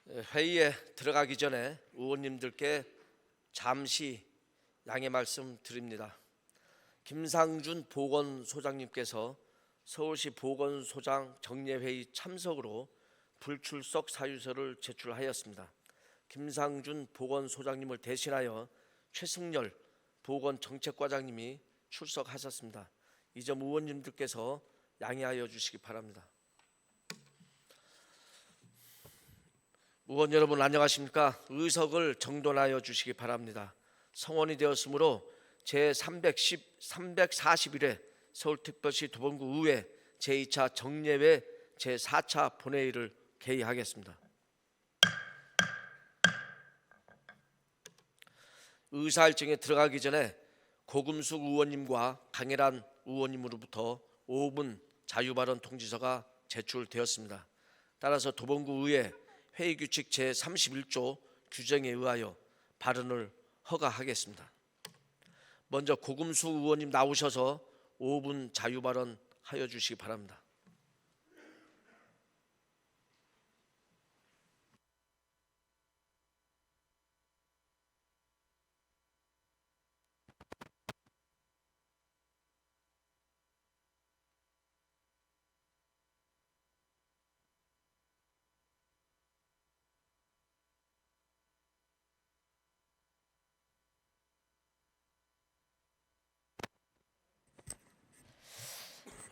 회의에 들어가기 전에 의원님들께 잠시 양해 말씀 드립니다. 김상준 보건소장님께서 서울시 보건소장 정례회의 참석으로 불출석 사유서를 제출하였습니다. 김상준 보건소장님을 대신하여 최승열 보건정책과장님이 출석하셨습니다. 이 점 의원님들께서 양해하여 주시기 바랍니다. 의원 여러분 안녕하십니까? 의석을 정돈하여 주시기 바랍니다. 성원이 되었으므로 제341회 서울특별시 도봉구 의회 제2차 정례회 제4차 본회의를 개의하겠습니다. 의사일정에 들어가기 전에 고금숙 의원님과 강혜란 의원님으로부터 5분 자유발언 통지서가 제출되었습니다. 따라서 도봉구 의회 회의규칙 제31조 규정에 의하여 발언을 허가하겠습니다. 먼저 고금숙 의원님 나오셔서 5분 자유발언 하여 주시기 바랍니다.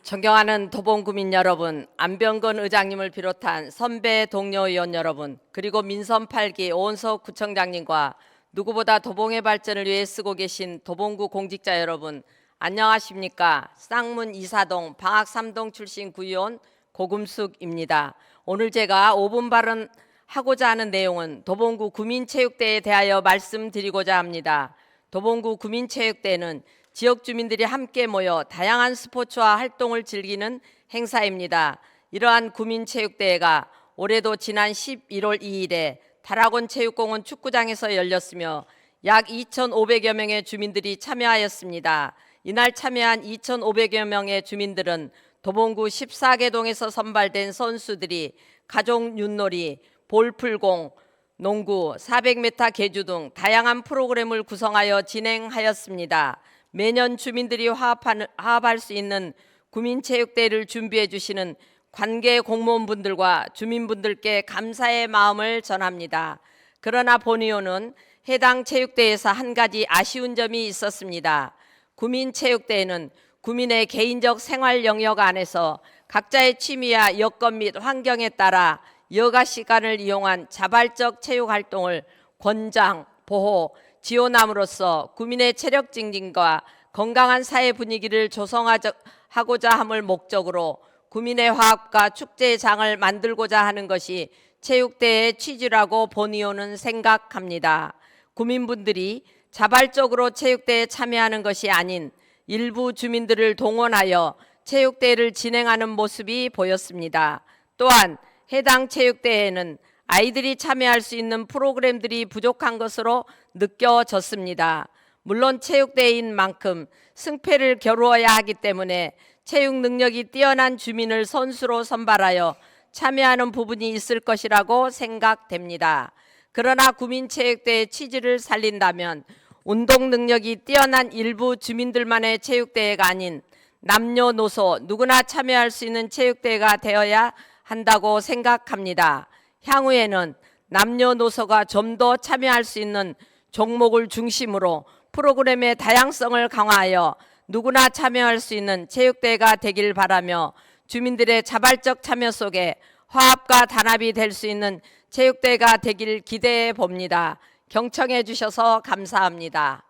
존경하는 도봉구민 여러분, 안병건 의장님을 비롯한 선배 동료 의원 여러분, 그리고 민선 8기 오은석 구청장님과 누구보다 도봉의 발전을 위해 쓰고 계신 도봉구 공직자 여러분, 안녕하십니까? 쌍문 이사동 방학 3동 출신 구의원 고금숙입니다. 오늘 제가 5분 발언하고자 하는 내용은 도봉구 구민체육대회에 대하여 말씀드리고자 합니다. 도봉구 구민체육대회는 지역 주민들이 함께 모여 다양한 스포츠와 활동을 즐기는 행사입니다. 이러한 구민체육대회가 올해도 지난 11월 2일에 달학원 체육공원 축구장에서 열렸으며 약 2,500여 명의 주민들이 참여하였습니다. 이날 참여한 2,500여 명의 주민들은 도봉구 14개 동에서 선발된 선수들이 가족 윷놀이, 볼풀공, 농구, 400m 계주 등 다양한 프로그램을 구성하여 진행하였습니다. 매년 주민들이 화합할 수 있는 구민체육대회를 준비해 주시는 관계 공무원분들과 주민분들께 감사의 마음을 전합니다. 그러나 본의원은 해당 체육대회에서 한 가지 아쉬운 점이 있었습니다. 구민체육대회는 구민의 개인적 생활 영역 안에서 각자의 취미와 여건 및 환경에 따라 여가 시간을 이용한 자발적 체육 활동을 권장, 보호, 지원함으로써 구민의 체력 증진과 건강한 사회 분위기를 조성하고자 함을 목적으로 구민의 화합과 축제의 장을 만들고자 하는 것이 체육대회의 취지라고 본의원은 생각합니다. 구민분들이 자발적으로 체육대회에 참여하는 것이 아닌 일부 주민들을 동원하여 체육대회를 진행하는 모습이 보였습니다. 또한 해당 체육대회에는 아이들이 참여할 수 있는 프로그램들이 부족한 것으로 느껴졌습니다. 물론 체육대회인 만큼 승패를 겨루어야 하기 때문에 체육 능력이 뛰어난 주민을 선수로 선발하여 참여하는 부분이 있을 것이라고 생각됩니다. 그러나 구민체육대회 취지를 살린다면 운동 능력이 뛰어난 일부 주민들만의 체육대회가 아닌 남녀노소 누구나 참여할 수 있는 체육대회가 되어야 한다고 생각합니다. 향후에는 남녀노소가 좀 더 참여할 수 있는 종목을 중심으로 프로그램의 다양성을 강화하여 누구나 참여할 수 있는 체육대회가 되길 바라며 주민들의 자발적 참여 속에 화합과 단합이 될 수 있는 체육대회가 되길 기대해 봅니다. 경청해 주셔서 감사합니다.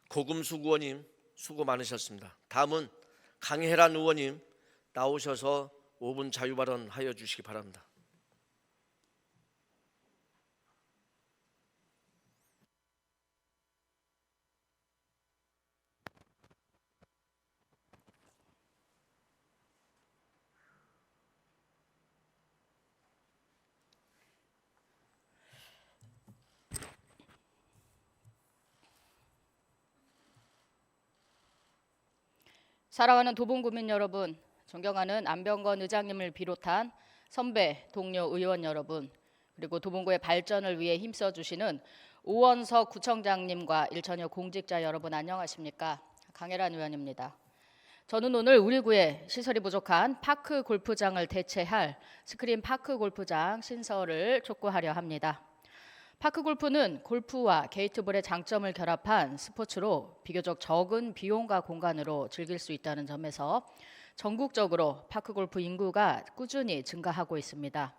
고금숙 의원님 수고 많으셨습니다. 다음은 강혜란 의원님 나오셔서 5분 자유발언 하여 주시기 바랍니다. 사랑하는 도봉구민 여러분, 존경하는 안병건 의장님을 비롯한 선배, 동료 의원 여러분, 그리고 도봉구의 발전을 위해 힘써주시는 오원석 구청장님과 일천여 공직자 여러분 안녕하십니까? 강혜란 의원입니다. 저는 오늘 우리 구에 시설이 부족한 파크 골프장을 대체할 스크린 파크 골프장 신설을 촉구하려 합니다. 파크 골프는 골프와 게이트볼의 장점을 결합한 스포츠로 비교적 적은 비용과 공간으로 즐길 수 있다는 점에서 전국적으로 파크 골프 인구가 꾸준히 증가하고 있습니다.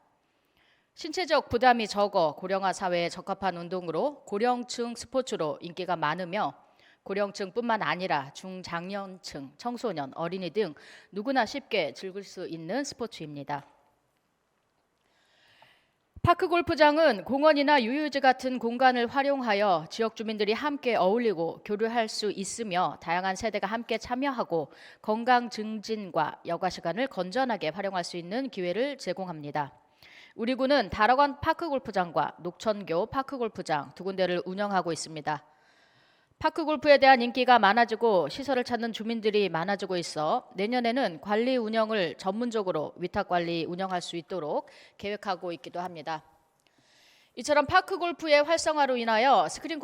신체적 부담이 적어 고령화 사회에 적합한 운동으로 고령층 스포츠로 인기가 많으며 고령층뿐만 아니라 중장년층, 청소년, 어린이 등 누구나 쉽게 즐길 수 있는 스포츠입니다. 파크 골프장은 공원이나 유유지 같은 공간을 활용하여 지역 주민들이 함께 어울리고 교류할 수 있으며 다양한 세대가 함께 참여하고 건강 증진과 여가 시간을 건전하게 활용할 수 있는 기회를 제공합니다. 우리 구는 다락원 파크 골프장과 녹천교 파크 골프장 두 군데를 운영하고 있습니다. 파크 골프에 대한 인기가 많아지고 시설을 찾는 주민들이 많아지고 있어 내년에는 관리 운영을 전문적으로 위탁 관리 운영할 수 있도록 계획하고 있기도 합니다. 이처럼 파크 골프의 활성화로 인하여 스크린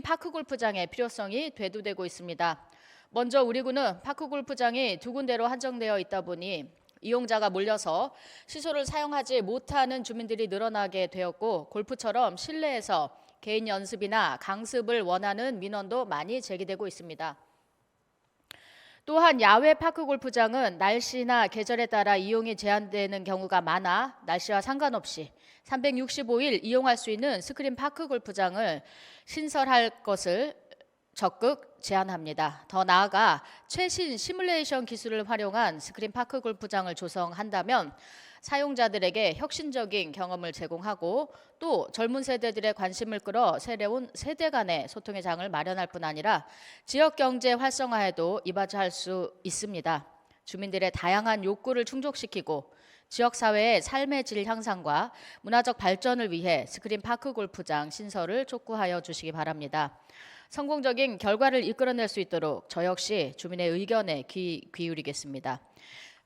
파크 골프장의 필요성이 대두되고 있습니다. 먼저 우리 구는 파크 골프장이 두 군데로 한정되어 있다 보니 이용자가 몰려서 시설을 사용하지 못하는 주민들이 늘어나게 되었고 골프처럼 실내에서 개인 연습이나 강습을 원하는 민원도 많이 제기되고 있습니다. 또한 야외 파크 골프장은 날씨나 계절에 따라 이용이 제한되는 경우가 많아 날씨와 상관없이 365일 이용할 수 있는 스크린 파크 골프장을 신설할 것을 적극 제안합니다. 더 나아가 최신 시뮬레이션 기술을 활용한 스크린 파크 골프장을 조성한다면 사용자들에게 혁신적인 경험을 제공하고 또 젊은 세대들의 관심을 끌어 새로운 세대 간의 소통의 장을 마련할 뿐 아니라 지역 경제 활성화에도 이바지할 수 있습니다. 주민들의 다양한 욕구를 충족시키고 지역사회의 삶의 질 향상과 문화적 발전을 위해 스크린 파크 골프장 신설을 촉구하여 주시기 바랍니다. 성공적인 결과를 이끌어낼 수 있도록 저 역시 주민의 의견에 귀 기울이겠습니다.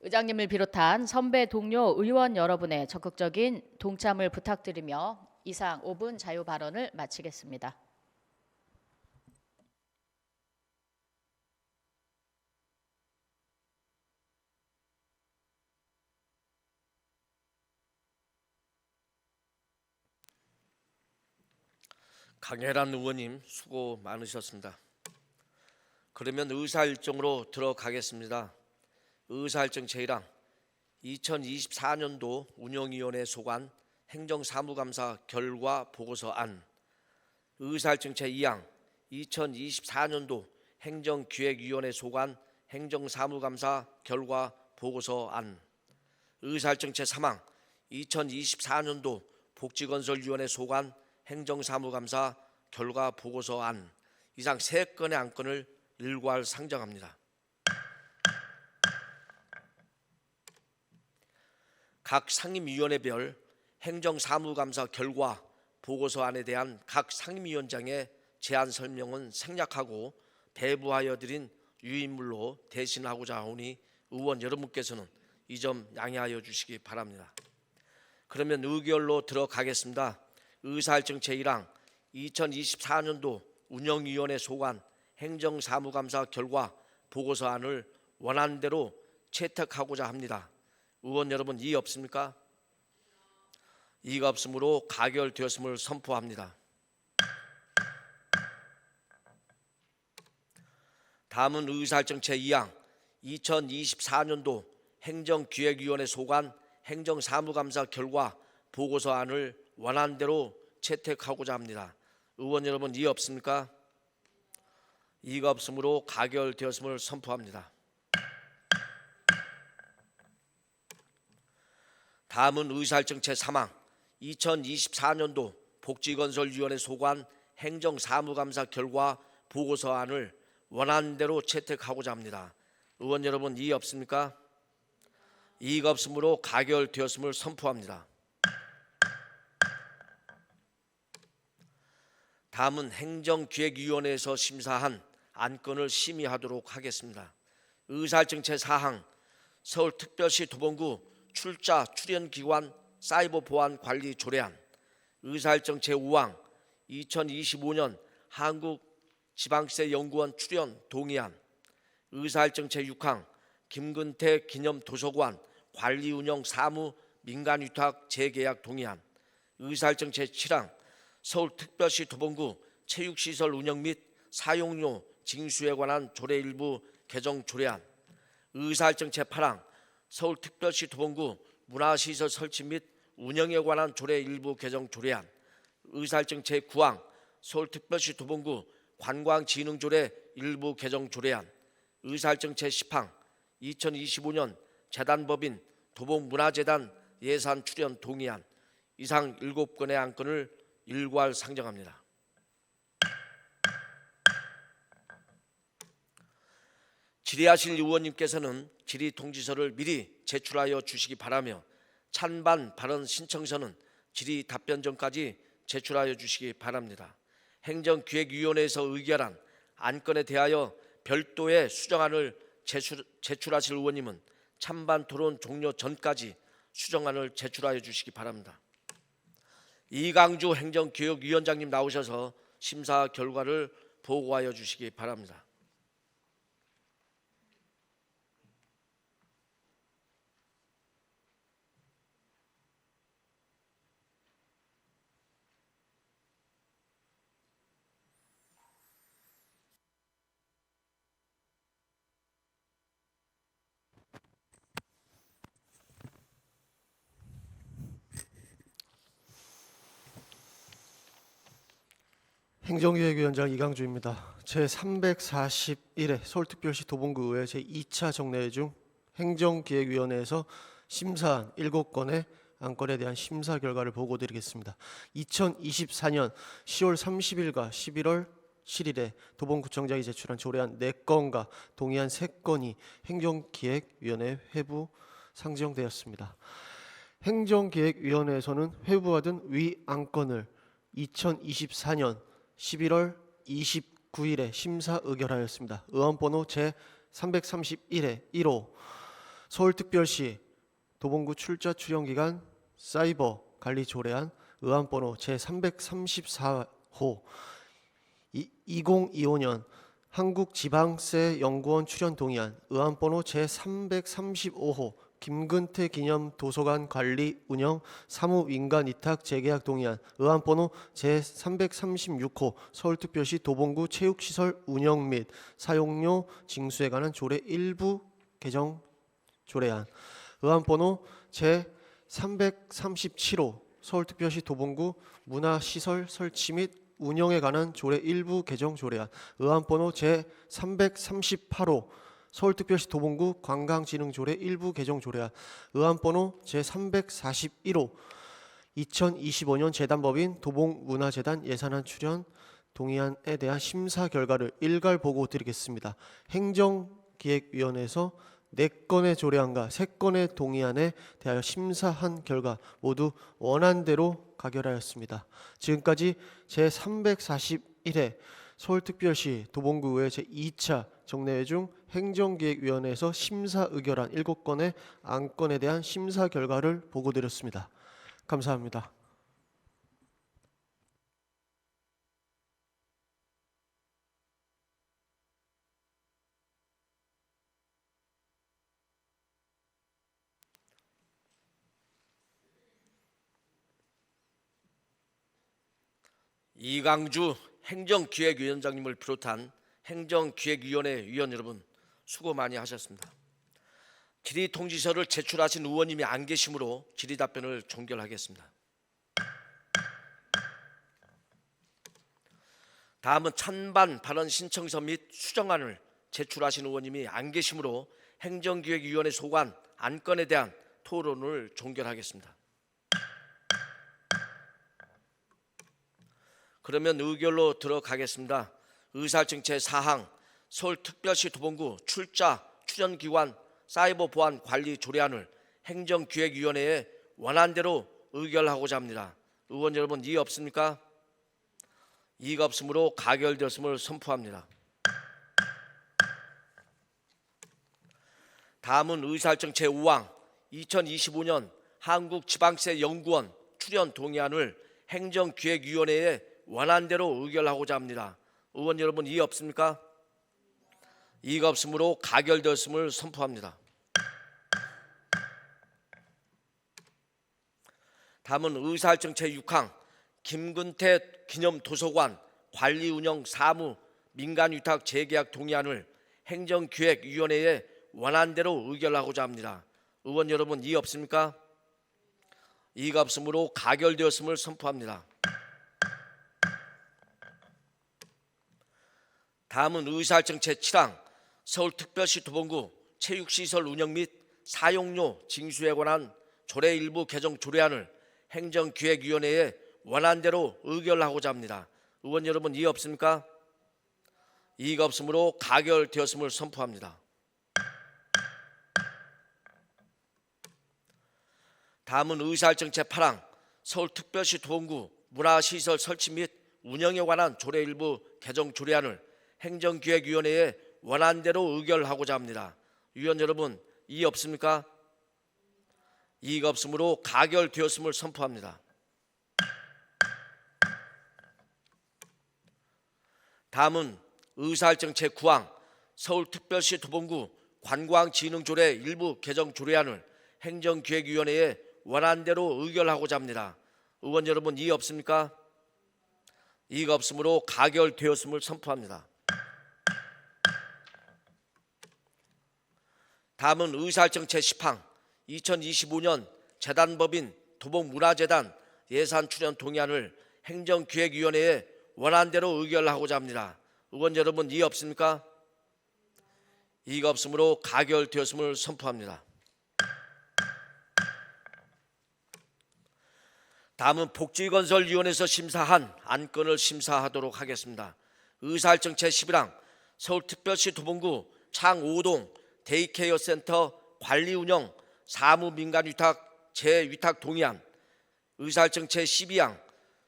의장님을 비롯한 선배 동료 의원 여러분의 적극적인 동참을 부탁드리며 이상 5분 자유 발언을 마치겠습니다. 강혜란 의원님 수고 많으셨습니다. 그러면 의사일정으로 들어가겠습니다. 의사일정 제1항 2024년도 운영위원회 소관 행정사무감사 결과 보고서안. 의사일정 제2항 2024년도 행정기획위원회 소관 행정사무감사 결과 보고서안. 의사일정 제3항 2024년도 복지건설위원회 소관 행정사무감사 결과 보고서안. 이상 3건의 안건을 일괄 상정합니다. 각 상임위원회별 행정사무감사 결과 보고서안에 대한 각 상임위원장의 제안 설명은 생략하고 배부하여 드린 유인물로 대신하고자 하오니 의원 여러분께서는 이 점 양해하여 주시기 바랍니다. 그러면 의결로 들어가겠습니다. 의사일정 제1항 2024년도 운영위원회 소관 행정사무감사 결과 보고서안을 원안대로 채택하고자 합니다. 의원 여러분 이의 없습니까? 이의가 없으므로 가결되었음을 선포합니다. 다음은 의사일정 제2항 2024년도 행정기획위원회 소관 행정사무감사 결과 보고서안을 원안대로 채택하고자 합니다. 의원 여러분 이의 없습니까? 이의가 없으므로 가결되었음을 선포합니다. 다음은 의사일정 제3항 2024년도 복지건설위원회 소관 행정사무감사 결과 보고서안을 원안대로 채택하고자 합니다. 의원 여러분 이의 없습니까? 이의가 없으므로 가결되었음을 선포합니다. 다음은 행정기획위원회에서 심사한 안건을 심의하도록 하겠습니다. 의사일정 제4항 서울특별시 도봉구 출자 출연기관 사이버 보안 관리 조례안, 의사일정 제5항 2025년 한국지방세연구원 출연 동의안, 의사일정 제6항 김근태 기념도서관 관리 운영 사무 민간위탁 재계약 동의안, 의사일정 제7항 서울특별시 도봉구 체육시설 운영 및 사용료 징수에 관한 조례 일부 개정 조례안, 의사일정 제8항 서울특별시 도봉구 문화시설 설치 및 운영에 관한 조례 일부 개정 조례안, 의사일정 제9항 서울특별시 도봉구 관광진흥조례 일부 개정 조례안, 의사일정 제10항 2025년 재단법인 도봉문화재단 예산 출연 동의안, 이상 7건의 안건을 일괄 상정합니다. 질의하실 의원님께서는 질의 통지서를 미리 제출하여 주시기 바라며 찬반 발언 신청서는 질의 답변 전까지 제출하여 주시기 바랍니다. 행정기획위원회에서 의결한 안건에 대하여 별도의 수정안을 제출하실 의원님은 찬반 토론 종료 전까지 수정안을 제출하여 주시기 바랍니다. 이강주 행정기획위원장님 나오셔서 심사 결과를 보고하여 주시기 바랍니다. 행정기획위원장 이강주입니다. 제341회 서울특별시 도봉구의회 제2차 정례회 중 행정기획위원회에서 심사한 7건의 안건에 대한 심사 결과를 보고드리겠습니다. 2024년 10월 30일과 11월 7일에 도봉구청장이 제출한 조례안 4건과 동의안 3건이 행정기획위원회 회부 상정되었습니다. 행정기획위원회에서는 회부받은 위 안건을 2024년 11월 29일에 심사 의결하였습니다. 의안번호 제331회 1호 서울특별시 도봉구 출자 출연기간 사이버 관리 조례안, 의안번호 제334호 2025년 한국지방세연구원 출연 동의안, 의안번호 제335호 김근태 기념 도서관 관리 운영 사무 민간 위탁 재계약 동의안, 의안번호 제336호 서울특별시 도봉구 체육시설 운영 및 사용료 징수에 관한 조례 일부 개정 조례안, 의안번호 제337호 서울특별시 도봉구 문화시설 설치 및 운영에 관한 조례 일부 개정 조례안, 의안번호 제338호 서울특별시 도봉구 관광진흥조례 일부 개정 조례안, 의안번호 제341호 2025년 재단법인 도봉문화재단 예산안 출연 동의안에 대한 심사 결과를 일괄 보고 드리겠습니다. 행정기획위원회에서 4건의 조례안과 3건의 동의안에 대하여 심사한 결과 모두 원안대로 가결하였습니다. 지금까지 제341회 서울특별시 도봉구의회 제2차 정례회 중 행정기획위원회에서 심사 의결한 7건의 안건에 대한 심사 결과를 보고드렸습니다. 감사합니다. 이강주 행정기획위원장님을 비롯한 행정기획위원회 위원 여러분 수고 많이 하셨습니다. 질의 통지서를 제출하신 의원님이 안 계시므로 질의 답변을 종결하겠습니다. 다음은 찬반 발언 신청서 및 수정안을 제출하신 의원님이 안 계시므로 행정기획위원회 소관 안건에 대한 토론을 종결하겠습니다. 그러면 의결로 들어가겠습니다. 의사일정 제4항 서울특별시 도봉구 출자 출연기관 사이버 보안 관리 조례안을 행정기획위원회에 원안대로 의결하고자 합니다. 의원 여러분 이의 없습니까? 이의가 없으므로 가결되었음을 선포합니다. 다음은 의사일정 제5항 2025년 한국지방세 연구원 출연 동의안을 행정기획위원회에 원안대로 의결하고자 합니다. 의원 여러분, 이의 없습니까? 이의가 없으므로 가결되었음을 선포합니다. 다음은 의사일정 제6항 김근태 기념도서관 관리운영 사무 민간위탁 재계약 동의안을 행정기획위원회에 원안대로 의결하고자 합니다. 의원 여러분, 이의 없습니까? 이의가 없으므로 가결되었음을 선포합니다. 다음은 의사일정 제7항 서울특별시 도봉구 체육시설 운영 및 사용료 징수에 관한 조례 일부 개정 조례안을 행정기획위원회에 원안대로 의결하고자 합니다. 의원 여러분, 이의 없습니까? 이의가 없으므로 가결되었음을 선포합니다. 다음은 의사일정 제8항 서울특별시 도봉구 문화시설 설치 및 운영에 관한 조례 일부 개정 조례안을 행정기획위원회에 원안대로 의결하고자 합니다. 위원 여러분, 이의 없습니까? 이의가 없으므로 가결되었음을 선포합니다. 다음은 의사일정 제9항 서울특별시 도봉구 관광진흥조례 일부 개정 조례안을 행정기획위원회에 원안대로 의결하고자 합니다. 의원 여러분, 이의 없습니까? 이의가 없으므로 가결되었음을 선포합니다. 다음은 의사일정 제10항 2025년 재단법인 도봉문화재단 예산 출연 동의안을 행정기획위원회에 원안대로 의결하고자 합니다. 의원 여러분, 이의 없습니까? 이의가 없으므로 가결되었음을 선포합니다. 다음은 복지건설위원회에서 심사한 안건을 심사하도록 하겠습니다. 의사일정 제11항 서울특별시 도봉구 창5동 데이케어 센터 관리운영 사무민간위탁 재위탁 동의안, 의사일정 제12항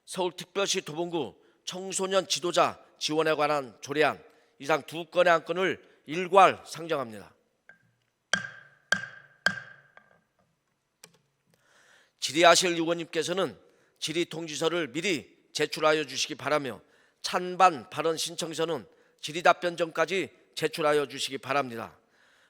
서울특별시 도봉구 청소년 지도자 지원에 관한 조례안, 이상 두 건의 안건을 일괄 상정합니다. 질의하실 의원님께서는 질의통지서를 미리 제출하여 주시기 바라며 찬반 발언 신청서는 질의답변 전까지 제출하여 주시기 바랍니다.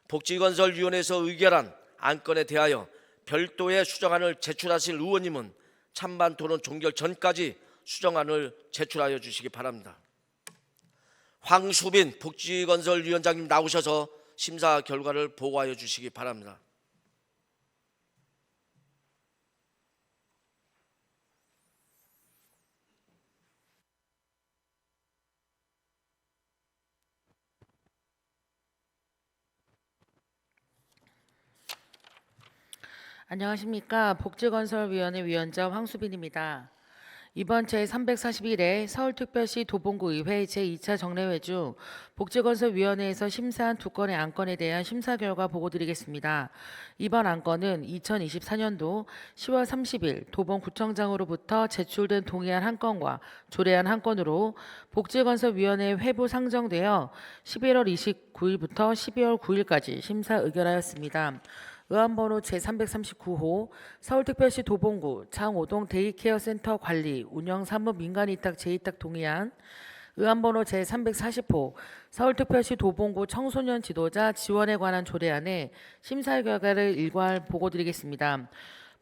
복지건설위원회에서 의결한 안건에 대하여 별도의 수정안을 제출하실 의원님은 찬반 토론 종결 전까지 수정안을 제출하여 주시기 바랍니다. 황수빈 복지건설위원장님 나오셔서 심사 결과를 보고하여 주시기 바랍니다. 안녕하십니까. 복지건설위원회 위원장 황수빈입니다. 이번 제341회 서울특별시 도봉구의회 제2차 정례회 중 복지건설위원회에서 심사한 두 건의 안건에 대한 심사 결과 보고드리겠습니다. 이번 안건은 2024년도 10월 30일 도봉구청장으로부터 제출된 동의안 한 건과 조례안 한 건으로 복지건설위원회 회부 상정되어 11월 29일부터 12월 9일까지 심사 의결하였습니다. 의안번호 제339호 서울특별시 도봉구 창5동 데이케어 센터 관리 운영 사무 민간위탁 재위탁 동의안, 의안번호 제340호 서울특별시 도봉구 청소년 지도자 지원에 관한 조례안의 심사 결과를 일괄 보고드리겠습니다.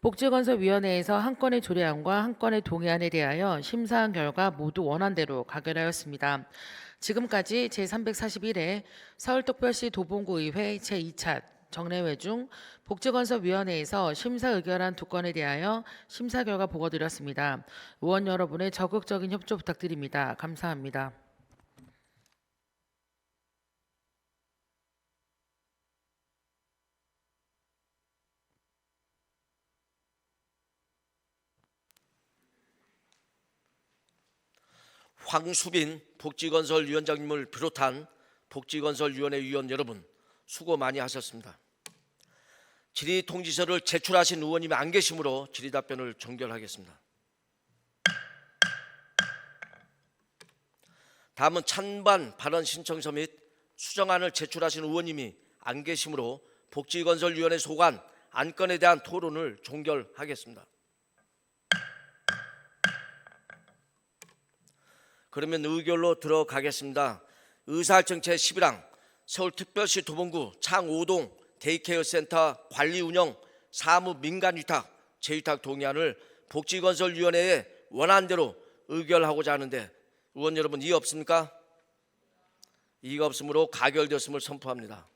복지건설위원회에서 한 건의 조례안과 한 건의 동의안에 대하여 심사한 결과 모두 원안대로 가결하였습니다. 지금까지 제341회 서울특별시 도봉구의회 제2차 정례회 중 복지건설위원회에서 심사 의결한 두 건에 대하여 심사 결과 보고드렸습니다. 의원 여러분의 적극적인 협조 부탁드립니다. 감사합니다. 황수빈 복지건설위원장님을 비롯한 복지건설위원회 위원 여러분, 수고 많이 하셨습니다. 질의통지서를 제출하신 의원님이 안 계시므로 질의답변을 종결하겠습니다. 다음은 찬반 발언 신청서 및 수정안을 제출하신 의원님이 안 계시므로 복지건설위원회 소관 안건에 대한 토론을 종결하겠습니다. 그러면 의결로 들어가겠습니다. 의사일정 제11항 서울특별시 도봉구 창5동 데이케어 센터 관리 운영 사무 민간위탁 재위탁 동의안을 복지건설위원회에 원안대로 의결하고자 하는데 의원 여러분 이의 없습니까? 이의가 없으므로 가결되었음을 선포합니다.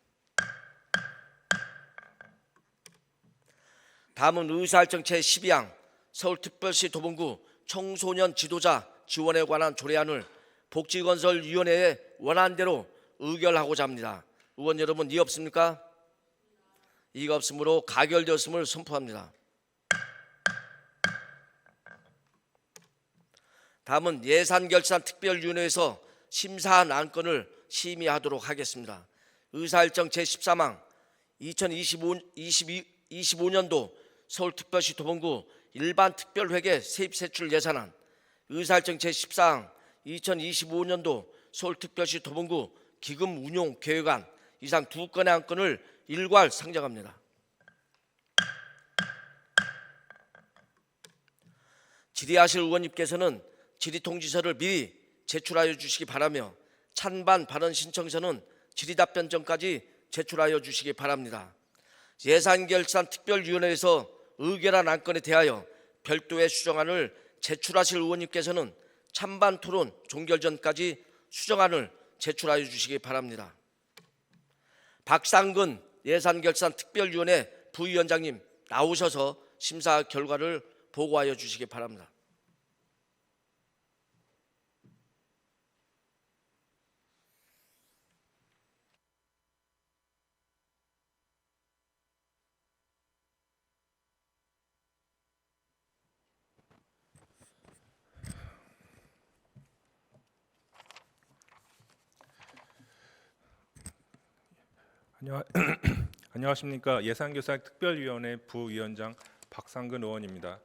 다음은 의사일정 제12항 서울특별시 도봉구 청소년 지도자 지원에 관한 조례안을 복지건설위원회에 원안대로 의결하고자 합니다. 의원 여러분 이의 없습니까? 이의가 없으므로 가결되었음을 선포합니다. 다음은 예산결산특별위원회에서 심사한 안건을 심의하도록 하겠습니다. 의사일정 제13항 2025년도 서울특별시 도봉구 일반특별회계 세입세출 예산안, 의사일정 제14항 2025년도 서울특별시 도봉구 기금 운용 계획안 이상 두 건의 안건을 일괄 상정합니다. 질의하실 의원님께서는 질의통지서를 미리 제출하여 주시기 바라며 찬반 발언 신청서는 질의답변 전까지 제출하여 주시기 바랍니다. 예산결산특별위원회에서 의결한 안건에 대하여 별도의 수정안을 제출하실 의원님께서는 찬반 토론 종결 전까지 수정안을 제출하여 주시기 바랍니다. 박상근 예산결산특별위원회 부위원장님 나오셔서 심사 결과를 보고하여 주시기 바랍니다. 안녕하십니까. 예산결산특별위원회 부위원장 박상근 의원입니다.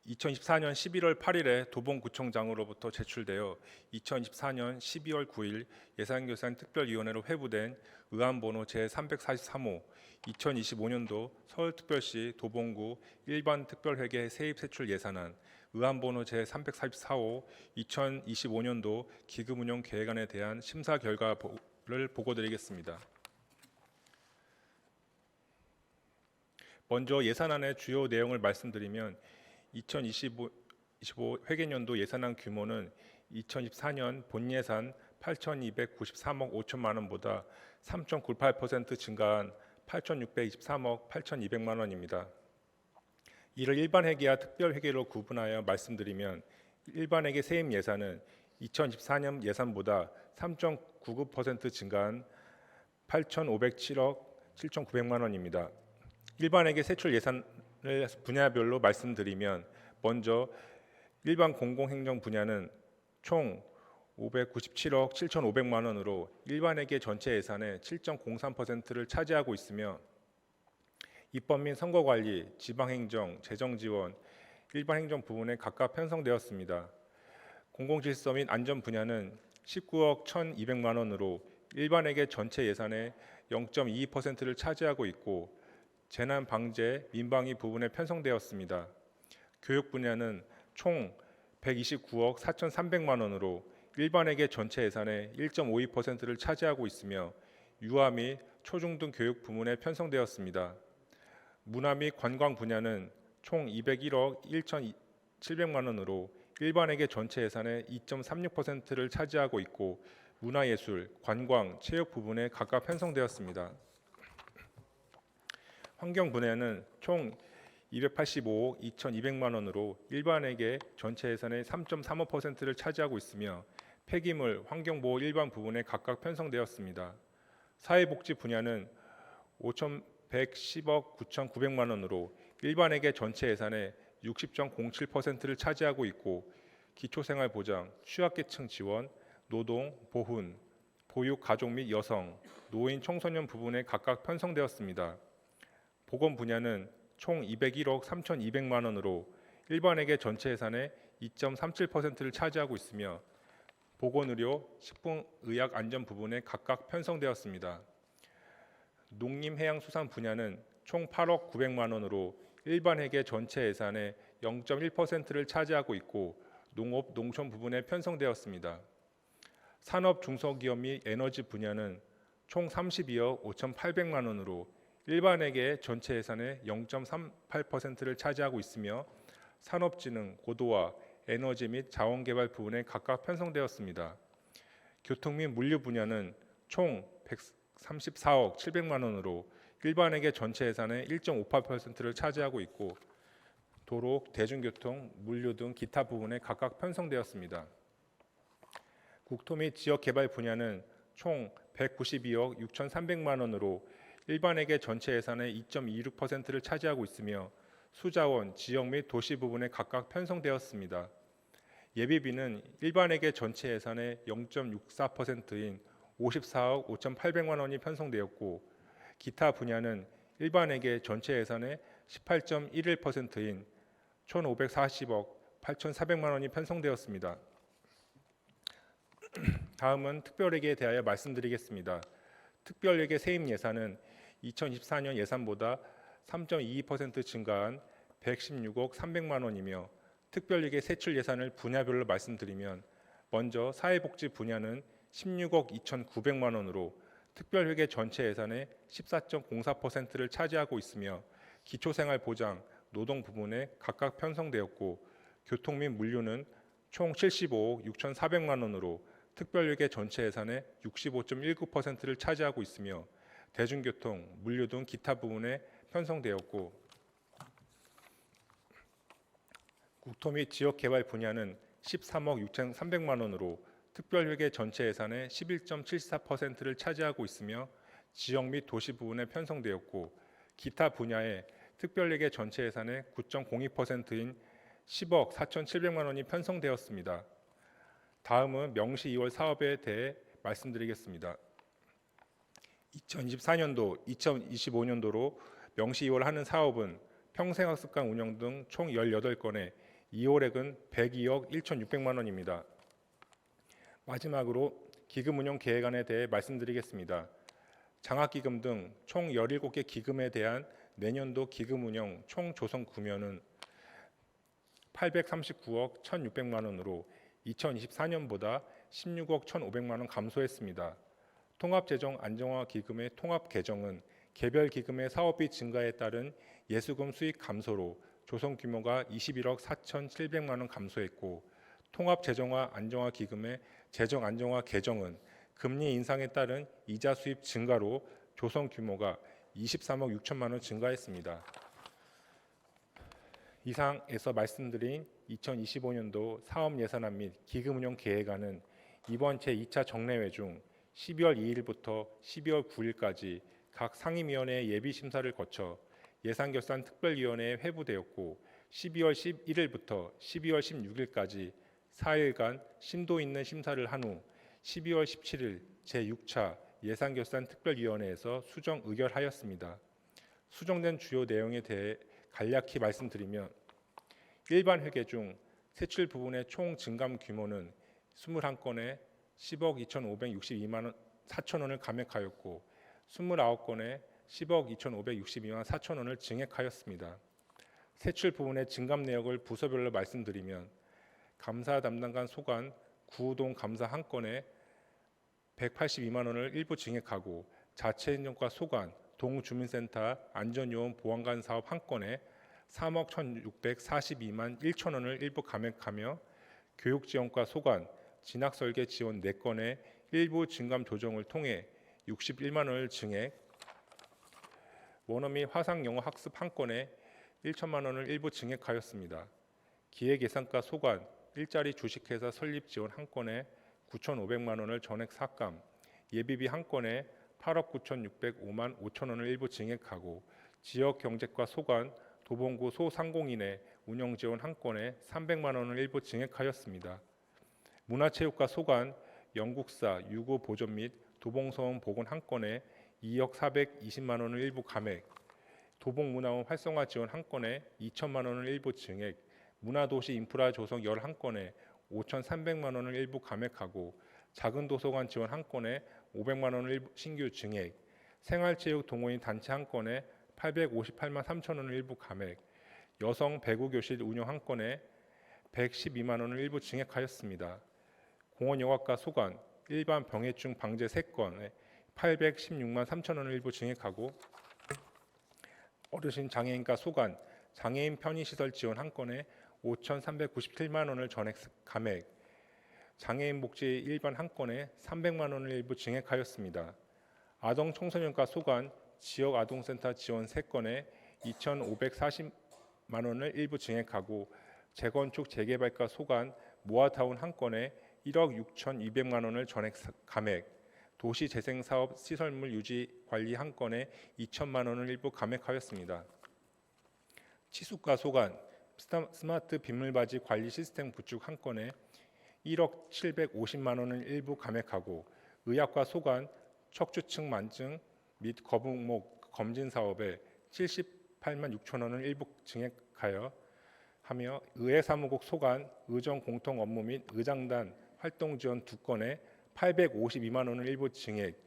2024년 11월 8일에 도봉구청장으로부터 제출되어 2024년 12월 9일 예산결산특별위원회로 회부된 의안번호 제343호 2025년도 서울특별시 도봉구 일반특별회계 세입세출 예산안, 의안번호 제344호 2025년도 기금운용 계획안에 대한 심사 결과를 보고드리겠습니다. 먼저 예산안의 주요 내용을 말씀드리면 2025 회계년도 예산안 규모는 2024년 본예산 8,293억 5천만 원보다 3.98% 증가한 8,623억 8,200만 원입니다. 이를 일반회계와 특별회계로 구분하여 말씀드리면 일반회계 세입 예산은 2014년 예산보다 3.99% 증가한 8,507억 7,900만 원입니다. 일반회계 세출 예산을 분야별로 말씀드리면 먼저 일반 공공행정 분야는 총 597억 7,500만 원으로 일반회계 전체 예산의 7.03%를 차지하고 있으며 입법 및 선거관리, 지방행정, 재정지원, 일반행정 부분에 각각 편성되었습니다. 공공질서 및 안전 분야는 19억 1,200만 원으로 일반회계 전체 예산의 0.22%를 차지하고 있고 재난 방제, 민방위 부분에 편성되었습니다. 교육 분야는 총 129억 4,300만 원으로 일반회계 전체 예산의 1.52%를 차지하고 있으며 유아 및 초중등 교육 부문에 편성되었습니다. 문화 및 관광 분야는 총 201억 1,700만 원으로 일반회계 전체 예산의 2.36%를 차지하고 있고 문화예술, 관광, 체육 부분에 각각 편성되었습니다. 환경 분야는 총 285억 2,200만 원으로 일반회계 전체 예산의 3.35%를 차지하고 있으며 폐기물, 환경보호 일반 부분에 각각 편성되었습니다. 사회복지 분야는 5,110억 9,900만 원으로 일반회계 전체 예산의 60.07%를 차지하고 있고 기초생활보장, 취약계층 지원, 노동, 보훈, 보육, 가족 및 여성, 노인, 청소년 부분에 각각 편성되었습니다. 보건 분야는 총 201억 3,200만 원으로 일반회계 전체 예산의 2.37%를 차지하고 있으며 보건의료, 식품의약 안전 부분에 각각 편성되었습니다. 농림해양수산 분야는 총 8억 900만 원으로 일반 회계 전체 예산의 0.1%를 차지하고 있고 농업, 농촌 부분에 편성되었습니다. 산업, 중소기업 및 에너지 분야는 총 32억 5,800만 원으로 일반 회계 전체 예산의 0.38%를 차지하고 있으며 산업진흥, 고도화, 에너지 및 자원개발 부분에 각각 편성되었습니다. 교통 및 물류 분야는 총 134억 700만 원으로 일반 회계 전체 예산의 1.58%를 차지하고 있고 도로, 대중교통, 물류 등 기타 부분에 각각 편성되었습니다. 국토 및 지역개발 분야는 총 192억 6,300만 원으로 일반 회계 전체 예산의 2.26%를 차지하고 있으며 수자원, 지역 및 도시 부분에 각각 편성되었습니다. 예비비는 일반 회계 전체 예산의 0.64%인 54억 5,800만 원이 편성되었고 기타 분야는 일반 회계 전체 예산의 18.11%인 1,540억 8,400만 원이 편성되었습니다. 다음은 특별회계에 대하여 말씀드리겠습니다. 특별회계 세입 예산은 2024년 예산보다 3.22% 증가한 116억 300만 원이며 특별회계 세출 예산을 분야별로 말씀드리면 먼저 사회복지 분야는 16억 2,900만 원으로 특별회계 전체 예산의 14.04%를 차지하고 있으며 기초생활보장, 노동 부문에 각각 편성되었고 교통 및 물류는 총 75억 6,400만 원으로 특별회계 전체 예산의 65.19%를 차지하고 있으며 대중교통, 물류 등 기타 부분에 편성되었고 국토 및 지역개발 분야는 13억 6,300만 원으로 특별회계 전체 예산의 11.74%를 차지하고 있으며 지역 및 도시 부분에 편성되었고 기타 분야에 특별회계 전체 예산의 9.02%인 10억 4,700만 원이 편성되었습니다. 다음은 명시 2월 사업에 대해 말씀드리겠습니다. 2024년도, 2025년도로 명시 2월 하는 사업은 평생학습관 운영 등 총 18건에 2월액은 102억 1,600만 원입니다. 마지막으로 기금 운영 계획안에 대해 말씀드리겠습니다. 장학기금 등 총 17개 기금에 대한 내년도 기금 운영 총 조성 금액은 839억 1,600만 원으로 2024년보다 16억 1,500만 원 감소했습니다. 통합재정 안정화 기금의 통합 개정은 개별 기금의 사업비 증가에 따른 예수금 수익 감소로 조성 규모가 21억 4,700만 원 감소했고 통합재정화 안정화 기금의 재정 안정화 개정은 금리 인상에 따른 이자 수입 증가로 조성 규모가 23억 6천만 원 증가했습니다. 이상에서 말씀드린 2025년도 사업 예산안 및 기금 운영 계획안은 이번 제2차 정례회 중 12월 2일부터 12월 9일까지 각 상임위원회 예비 심사를 거쳐 예산결산특별위원회에 회부되었고 12월 11일부터 12월 16일까지 4일간 심도 있는 심사를 한 후 12월 17일 제6차 예산결산특별위원회에서 수정 의결하였습니다. 수정된 주요 내용에 대해 간략히 말씀드리면 일반 회계 중 세출 부분의 총 증감 규모는 21건에 10억 2,562만 4천 원을 감액하였고 29건에 10억 2,562만 4천 원을 증액하였습니다. 세출 부분의 증감 내역을 부서별로 말씀드리면 감사 담당관 소관 구우동 감사 한 건에 182만 원을 일부 증액하고 자체인정과 소관 동주민센터 안전요원 보안관 사업 한 건에 3억 1,642만 1천 원을 일부 감액하며 교육지원과 소관 진학설계 지원 4건에 일부 증감 조정을 통해 61만 원을 증액, 원어 및 화상 영어 학습 한 건에 1천만 원을 일부 증액하였습니다. 기획예산과 소관 일자리 주식회사 설립 지원 한 건에 9,500만 원을 전액 삭감, 예비비 한 건에 8억 9,605만 5천 원을 일부 증액하고 지역경제과 소관 도봉구 소상공인의 운영 지원 한 건에 300만 원을 일부 증액하였습니다. 문화체육과 소관 영국사 유고 보존 및 도봉서원 복원 한 건에 2억 420만 원을 일부 감액, 도봉문화원 활성화 지원 한 건에 2천만 원을 일부 증액, 문화도시 인프라 조성 11건에 5,300만 원을 일부 감액하고 작은 도서관 지원 한 건에 500만 원을 일부 신규 증액, 생활체육 동호인 단체 한 건에 858만 3천 원을 일부 감액, 여성 배구 교실 운영 한 건에 112만 원을 일부 증액하였습니다. 공원 여각과 소관, 일반 병해충 방제 3건에 816만 3천 원을 일부 증액하고 어르신 장애인과 소관, 장애인 편의시설 지원 한 건에 5,397만 원을 전액 감액, 장애인 복지 일반 한 건에 300만 원을 일부 증액하였습니다. 아동 청소년과 소관, 지역 아동센터 지원 3건에 2,540만 원을 일부 증액하고 재건축 재개발과 소관, 모아타운 한 건에 1억 6,200만 원을 전액 감액, 도시재생사업 시설물 유지 관리 한 건에 2천만 원을 일부 감액하였습니다. 치수과 소관, 스마트 빗물바지 관리 시스템 구축 한 건에 1억 750만 원을 일부 감액하고 의학과 소관, 척추층 만증 및 거북목 검진 사업에 78만 6천 원을 일부 증액하여 하며 의회사무국 소관, 의정 공통 업무 및 의장단 활동 지원 2건에 852만 원을 일부 증액,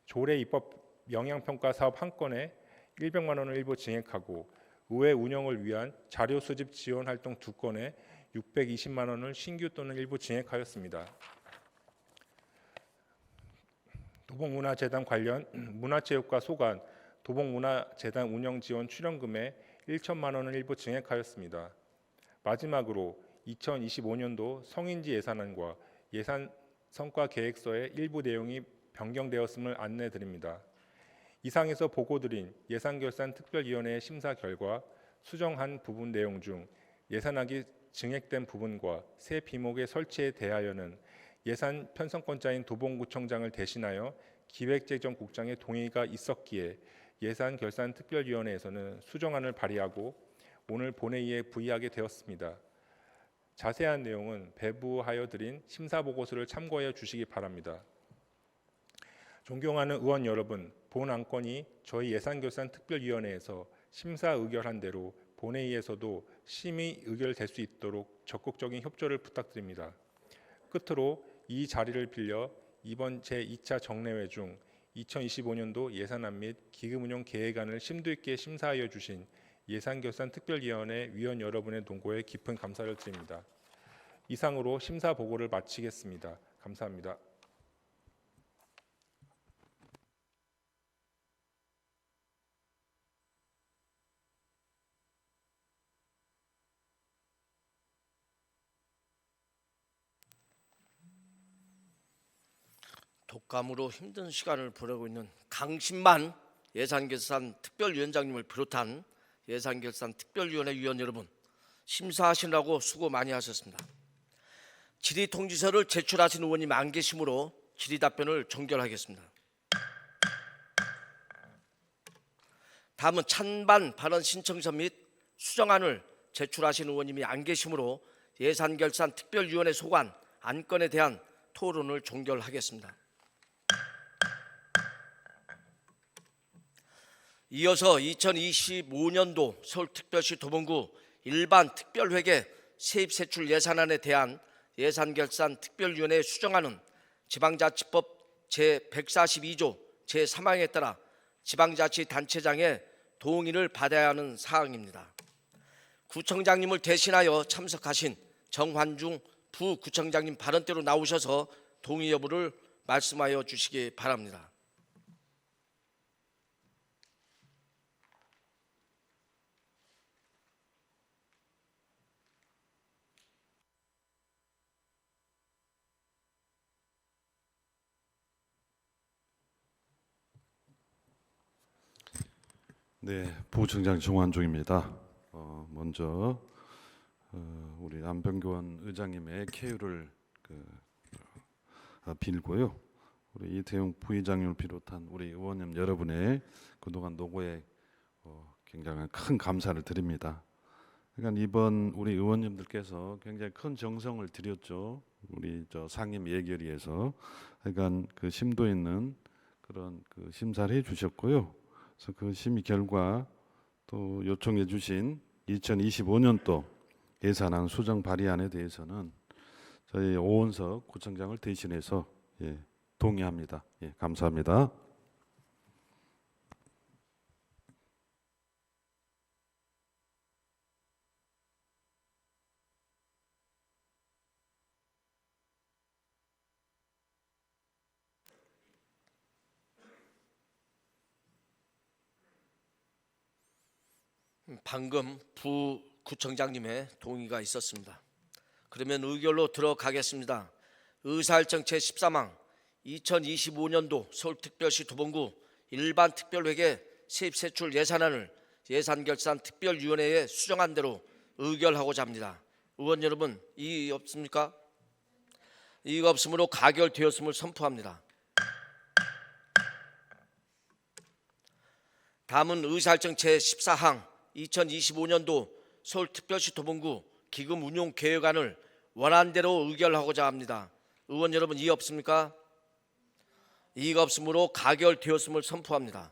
조례 입법 영향평가 사업 한 건에 100만 원을 일부 증액하고 의회 운영을 위한 자료 수집 지원 활동 2건에 620만 원을 신규 또는 일부 증액하였습니다. 도봉문화재단 관련 문화체육과 소관, 도봉문화재단 운영 지원 출연금에 1천만 원을 일부 증액하였습니다. 마지막으로 2025년도 성인지 예산안과 예산 성과 계획서의 일부 내용이 변경되었음을 안내드립니다. 이상에서 보고드린 예산결산특별위원회의 심사 결과 수정한 부분 내용 중 예산안이 증액된 부분과 새 비목의 설치에 대하여는 예산 편성권자인 도봉구청장을 대신하여 기획재정국장의 동의가 있었기에 예산결산특별위원회에서는 수정안을 발의하고 오늘 본회의에 부의하게 되었습니다. 자세한 내용은 배부하여 드린 심사보고서를 참고해 주시기 바랍니다. 존경하는 의원 여러분, 본 안건이 저희 예산결산특별위원회에서 심사 의결한 대로 본회의에서도 심의 의결될 수 있도록 적극적인 협조를 부탁드립니다. 끝으로 이 자리를 빌려 이번 제2차 정례회 중 2025년도 예산안 및 기금운용 계획안을 심도 있게 심사하여 주신 예산결산특별위원회 위원 여러분의 동고에 깊은 감사를 드립니다. 이상으로 심사 보고를 마치겠습니다. 감사합니다. 독감으로 힘든 시간을 보내고 있는 강신만 예산결산 특별위원장님을 비롯한 예산결산 특별위원회 위원 여러분, 심사하시느라고 수고 많이 하셨습니다. 질의통지서를 제출하신 의원님 안 계시므로 질의답변을 종결하겠습니다. 다음은 찬반 발언 신청서 및 수정안을 제출하신 의원님이 안 계시므로 예산결산 특별위원회 소관 안건에 대한 토론을 종결하겠습니다. 이어서 2025년도 서울특별시 도봉구 일반 특별회계 세입세출 예산안에 대한 예산결산특별위원회 수정안은 지방자치법 제142조 제3항에 따라 지방자치단체장의 동의를 받아야 하는 사항입니다. 구청장님을 대신하여 참석하신 정환중 부구청장님 발언대로 나오셔서 동의 여부를 말씀하여 주시기 바랍니다. 네, 부청장 정환중입니다. 먼저 우리 안병교원 의장님의 쾌유를 빌고요. 우리 이태용 부의장님을 비롯한 우리 의원님 여러분의 그동안 노고에 굉장히 큰 감사를 드립니다. 그러니까 이번 우리 의원님들께서 굉장히 큰 정성을 들였죠. 우리 상임 예결위에서 그러니까 그 심도 있는 그런 그 심사를 해주셨고요. 그래서 그 심의 결과 또 요청해 주신 2025년도 예산안 수정 발의안에 대해서는 저희 오원석 구청장을 대신해서 동의합니다. 감사합니다. 방금 부구청장님의 동의가 있었습니다. 그러면 의결로 들어가겠습니다. 의사일정 제13항 2025년도 서울특별시 도봉구 일반특별회계 세입세출 예산안을 예산결산특별위원회에 수정한 대로 의결하고자 합니다. 의원 여러분, 이의 없습니까? 이의가 없으므로 가결되었음을 선포합니다. 다음은 의사일정 제14항 2025년도 서울특별시 도봉구 기금 운용 계획안을 원안대로 의결하고자 합니다. 의원 여러분, 이의 없습니까? 이의가 없으므로 가결되었음을 선포합니다.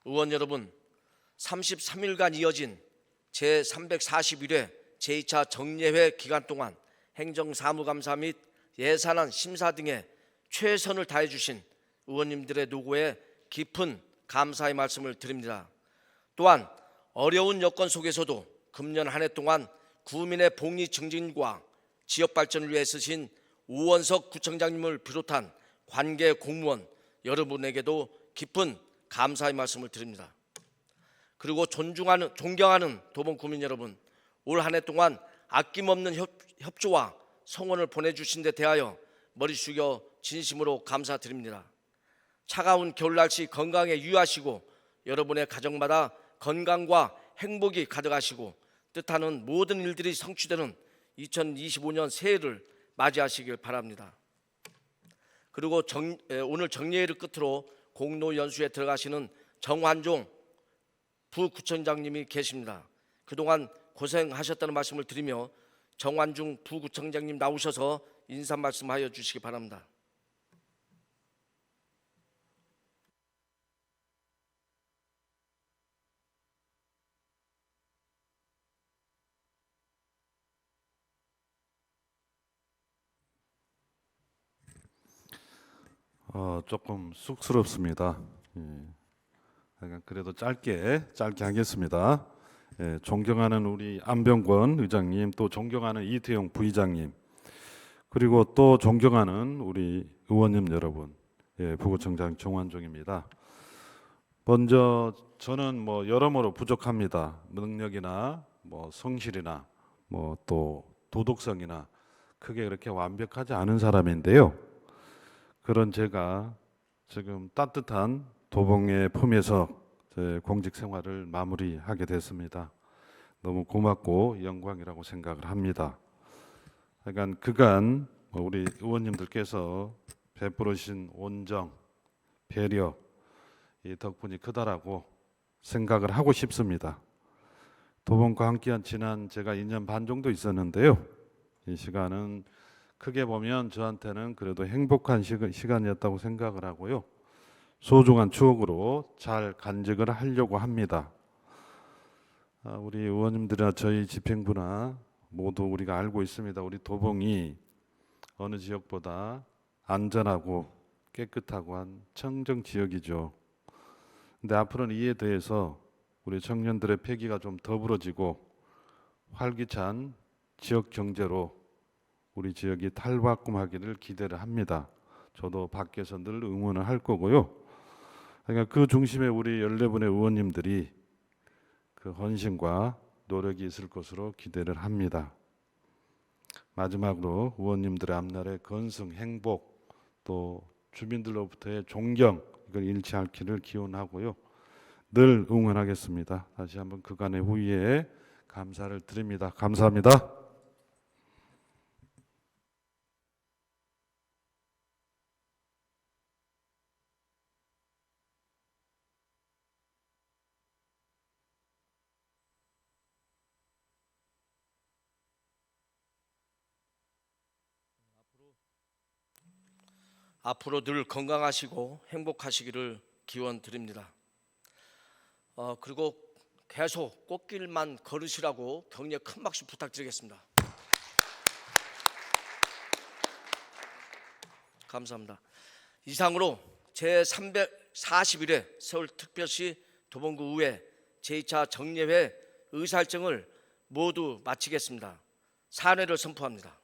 의원 여러분, 33일간 이어진 제341회 제2차 정례회 기간 동안 행정사무감사 및 예산안 심사 등에 최선을 다해 주신 의원님들의 노고에 깊은 감사의 말씀을 드립니다. 또한 어려운 여건 속에서도 금년 한 해 동안 구민의 복리 증진과 지역 발전을 위해 쓰신 오원석 구청장님을 비롯한 관계 공무원 여러분에게도 깊은 감사의 말씀을 드립니다. 그리고 존경하는 도봉 구민 여러분, 올 한 해 동안 아낌없는 협조와 성원을 보내주신 데 대하여 머리 숙여 진심으로 감사드립니다. 차가운 겨울날씨 건강에 유의하시고 여러분의 가정마다 건강과 행복이 가득하시고 뜻하는 모든 일들이 성취되는 2025년 새해를 맞이하시길 바랍니다. 그리고 오늘 정례회를 끝으로 공로연수에 들어가시는 정환종 부구청장님이 계십니다. 그동안 고생하셨다는 말씀을 드리며 정환중 부구청장님 나오셔서 인사 말씀하여 주시기 바랍니다. 조금 쑥스럽습니다. 그래도 짧게 하겠습니다. 존경하는 우리 안병권 의장님, 또 존경하는 이태용 부의장님, 그리고 또 존경하는 우리 의원님 여러분, 부구청장 정환종입니다. 먼저 저는 여러모로 부족합니다. 능력이나 성실이나 또 도덕성이나 크게 그렇게 완벽하지 않은 사람인데요. 그런 제가 지금 따뜻한 도봉의 품에서 제 공직 생활을 마무리하게 됐습니다. 너무 고맙고 영광이라고 생각을 합니다. 그러니까 그간 우리 의원님들께서 베풀으신 온정, 배려, 이 덕분이 크다라고 생각을 하고 싶습니다. 도봉과 함께한 지난 제가 2년 반 정도 있었는데요. 이 시간은 크게 보면 저한테는 그래도 행복한 시간이었다고 생각을 하고요. 소중한 추억으로 잘 간직을 하려고 합니다. 우리 의원님들이나 저희 집행부나 모두 우리가 알고 있습니다. 우리 도봉이 어느 지역보다 안전하고 깨끗하고 한 청정 지역이죠. 근데 앞으로는 이에 대해서 우리 청년들의 패기가 좀 더불어지고 활기찬 지역 경제로 우리 지역이 탈바꿈하기를 기대를 합니다. 저도 밖에서 늘 응원을 할 거고요. 그러니까 그 중심에 우리 14분의 의원님들이 그 헌신과 노력이 있을 것으로 기대를 합니다. 마지막으로 의원님들의 앞날의 건승, 행복, 또 주민들로부터의 존경, 이걸 잃지 않기를 기원하고요. 늘 응원하겠습니다. 다시 한번 그간의 후위에 감사를 드립니다. 감사합니다. 앞으로 늘 건강하시고 행복하시기를 기원드립니다. 그리고 계속 꽃길만 걸으시라고 격려의 큰 박수 부탁드리겠습니다. 감사합니다. 이상으로 제341회 서울특별시 도봉구 의회 제2차 정례회 의사일정을 모두 마치겠습니다. 사례를 선포합니다.